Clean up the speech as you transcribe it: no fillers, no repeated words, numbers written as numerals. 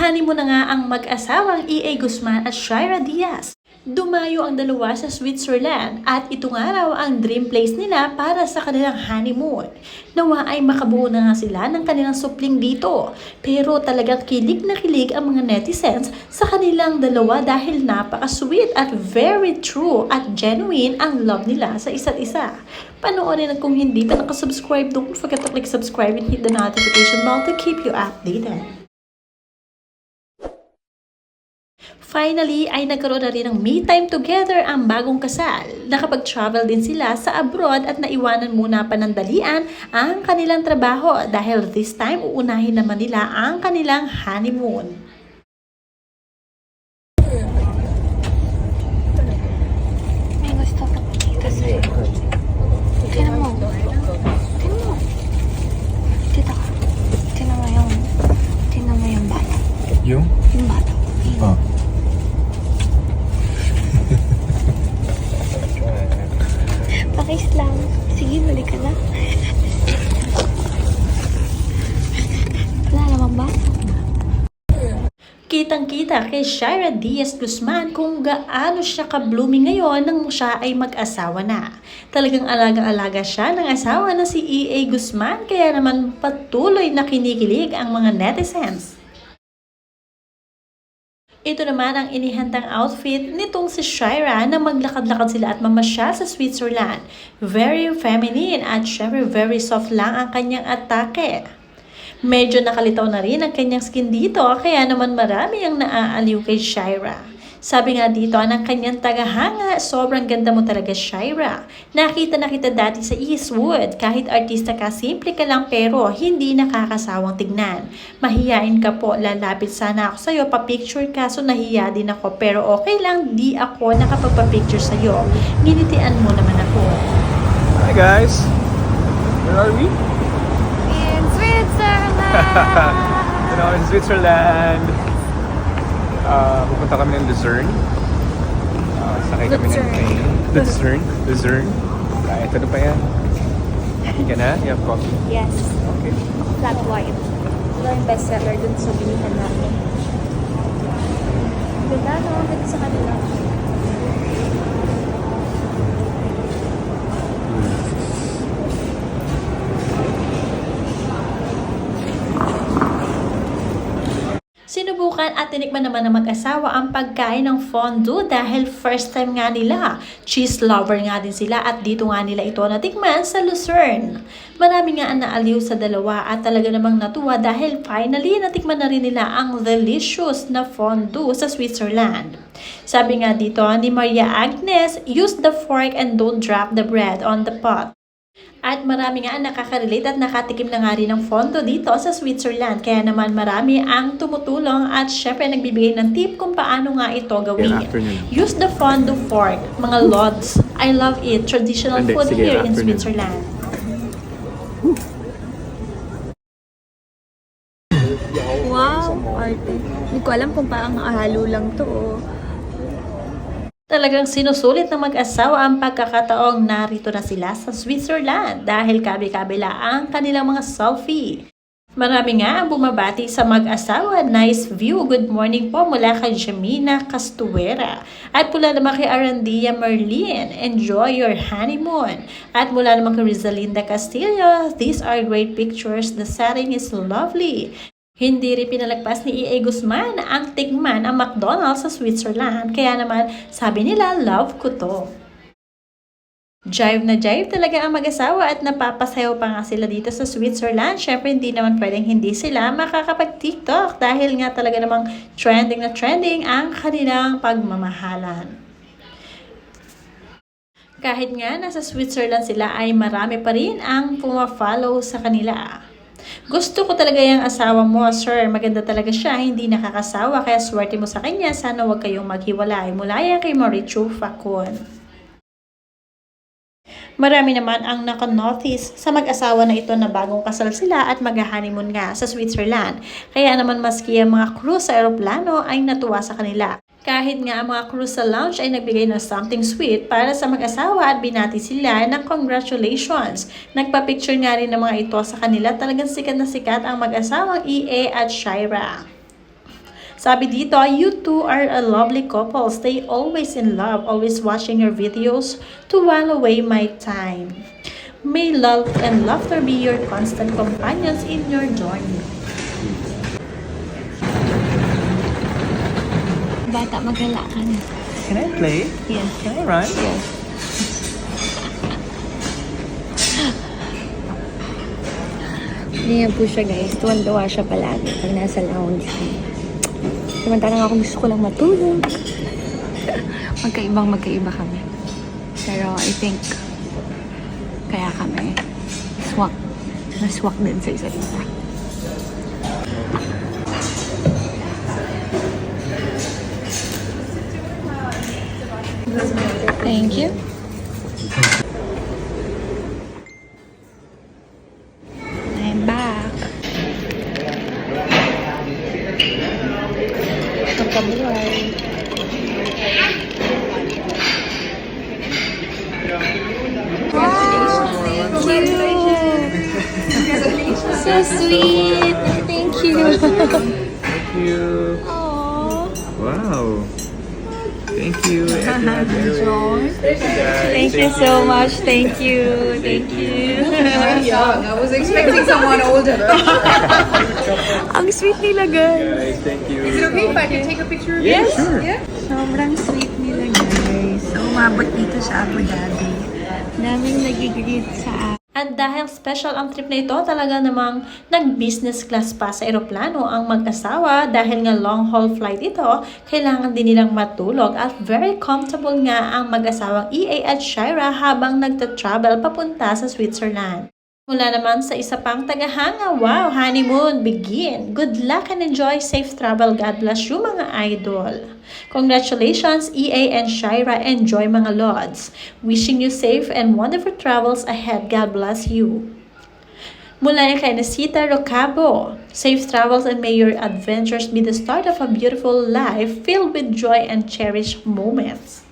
Nag-honeymoon na nga ang mag-asawang E.A. Guzman at Shaira Diaz. Dumayo ang dalawa sa Switzerland at ito nga raw ang dream place nila para sa kanilang honeymoon. Nawa ay makabuo na nga sila ng kanilang supling dito. Pero talagang kilig na kilig ang mga netizens sa kanilang dalawa dahil napaka-sweet at very true at genuine ang love nila sa isa't isa. Panoorin at kung hindi pa nakasubscribe, don't forget to click subscribe and hit the notification bell to keep you updated. Finally, ay nagkaroon na rin ng me time together ang bagong kasal. Nakapag-travel din sila sa abroad at naiwanan muna panandalian ang kanilang trabaho dahil this time uunahin naman nila ang kanilang honeymoon. May gusto ko kasi tinan mo. Tinan mo. Tita, tinan mo yung bata. Yung? Yung bata. Oh. Pakis lang. Sige, balik ka na. Wala namang bata. Kitang-kita kay Shaira Diaz Guzman kung gaano siya ka-blooming ngayon nang siya ay mag-asawa na. Talagang alaga-alaga siya ng asawa na si E.A. Guzman kaya naman patuloy na kinikilig ang mga netizens. Ito naman ang inihandang outfit nitong si Shaira na maglakad-lakad sila at mamasyal sa Switzerland. Very feminine at syempre very soft lang ang kanyang atake. Medyo nakalitaw na rin ang kanyang skin dito kaya naman marami ang naaaliw kay Shaira. Sabi nga dito ng kanyang tagahanga, sobrang ganda mo talaga Shaira. Nakita na kita dati sa Eastwood. Kahit artista ka, simple ka lang pero hindi nakakasawang tignan. Mahiyain ka po, lalapit sana ako sa'yo, pa-picture ka so nahiya din ako. Pero okay lang, di ako nakapagpa-picture sa'yo. Ginitian mo naman ako. Hi guys! Where are we? In Switzerland! In Switzerland. Pupunta kami ng Luzerne. Sakay kami ng train. Luzerne. Ito na pa yan. Happy ka na? You have coffee? Yes. Okay. Flat white. Ito yung bestseller dun sa bilihan namin. Ganda, no? Ganda sa kanila. Sinubukan at tinikman naman ng mag-asawa ang pagkain ng fondue dahil first time nga nila. Cheese lover nga din sila at dito nga nila ito natikman sa Luzerne. Marami nga ang naaliw sa dalawa at talaga namang natuwa dahil finally natikman na rin nila ang delicious na fondue sa Switzerland. Sabi nga dito ni Maria Agnes, use the fork and don't drop the bread on the pot. At marami nga ang nakaka-relate at nakatikim na nga rin ng fondue dito sa Switzerland. Kaya naman marami ang tumutulong at syempre nagbibigay ng tip kung paano nga ito gawin. Use the fondue fork, mga lods. I love it. Traditional food here in Switzerland. Wow, arte. Hindi ko alam kung paano halo lang to. Talagang sinusulit ng mag-asawa ang pagkakataong narito na sila sa Switzerland dahil kabi-kabila ang kanilang mga selfie. Marami nga ang bumabati sa mag-asawa. Nice view. Good morning po mula kay Jamina Castuera. At mula naman kay Arandia Merlin. Enjoy your honeymoon. At mula naman kay Rizalinda Castillo. These are great pictures. The setting is lovely. Hindi rin pinalagpas ni E.A. Guzman ang tikman ang McDonald's sa Switzerland. Kaya naman sabi nila, love ko to. Jive na jive talaga ang mag-asawa at napapasayaw pa nga sila dito sa Switzerland. Syempre hindi naman pwedeng hindi sila makakapag-TikTok dahil nga talaga namang trending na trending ang kanilang pagmamahalan. Kahit nga nasa Switzerland sila ay marami pa rin ang puma-follow sa kanila. Gusto ko talaga yung asawa mo, sir. Maganda talaga siya, hindi nakakasawa. Kaya swerte mo sa kanya. Sana huwag kayong maghiwalay. Mula yan kay Marichu Facon. Marami naman ang naka-notice sa mag-asawa na ito na bagong kasal sila at mag-honeymoon nga sa Switzerland. Kaya naman maski ang mga crew sa aeroplano ay natuwa sa kanila. Kahit nga ang mga crew sa lounge ay nagbigay ng something sweet para sa mag-asawa at binati sila ng congratulations. Nagpa-picture nga rin ng mga ito sa kanila. Talagang sikat na sikat ang mag-asawang E.A. at Shaira. Sabi dito, you two are a lovely couple. Stay always in love, always watching your videos to while away my time. May love and laughter be your constant companions in your journey. Bata, magala ka na. Can I play? Yes. Can I run? Yes. Ganyan po siya guys. Tuwan-tuwa siya palagi pag nasa lounge. Samantalang ako gusto ko lang matulog. Magkaiba kami. Pero I think kaya kami naswak din sa isa't isa. Thank you. I'm back. Pagkabuhay. So sweet. Thank you. Thank you. Aww. Wow. Thank you, Etihad Airways. Thank you so much. Thank you. Thank you. Young. I was expecting someone older. Ang sweet nila, guys. Guys, thank you. Is it okay if I can take a picture of Yeah, you? sure. Yeah. Sobrang sweet nila, guys. So, umabot dito sa Abu Dhabi. Daming nagigreet sa akin. At dahil special ang trip na ito, talaga namang nag-business class pa sa eroplano ang mag-asawa dahil nga long haul flight ito, kailangan din nilang matulog at very comfortable nga ang mag-asawang EA at Shira habang nagta-travel papunta sa Switzerland. Mula naman sa isa pang tagahanga, wow, honeymoon, begin! Good luck and enjoy safe travel. God bless you mga idol. Congratulations EA and Shira, enjoy mga lods. Wishing you safe and wonderful travels ahead. God bless you. Mula kay Nasita Rocabo, safe travels and may your adventures be the start of a beautiful life filled with joy and cherished moments.